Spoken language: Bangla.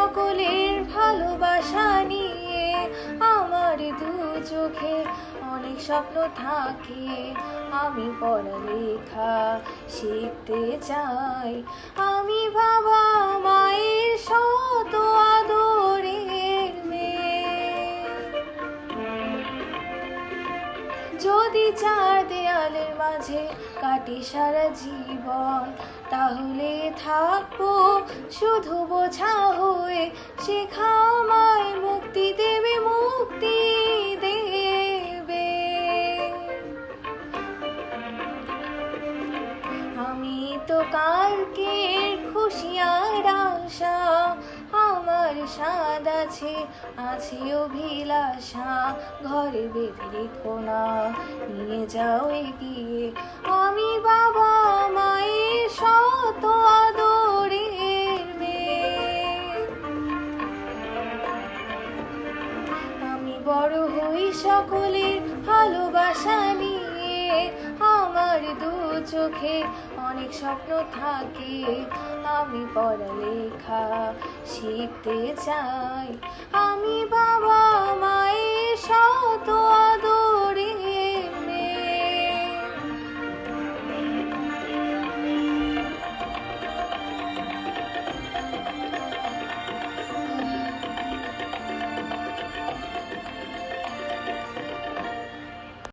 সকলের ভালোবাসা নিয়ে আমার দু চোখে অনেক স্বপ্ন থাকে। আমি পড়ালেখা শিখতে চাই, আমি বাবা মায়ের শত আদরের মেয়ে। যদি চার দেয়ালের মাঝে কাটি সারা জীবন, তাহলে থাকবো শুধু বোঝা হয়ে। শেখা আমায় মুক্তি দেবে, মুক্তি দেবে। আমি তো কালকের খুশি আর আশা, আমার স্বাদ আছে, আছে অভিলাষা। ঘরে বেঁধে রেখো না, নিয়ে যাও এগিয়ে, আমি বাবা মায়ের শত আদরের মেয়ে। আমি বড় হই সকলের ভালোবাসা নিয়ে, আমার দু চোখে অনেক স্বপ্ন থাকে। আমি পড়ালেখা শিখতে চাই, আমি বাবা মায়ের শত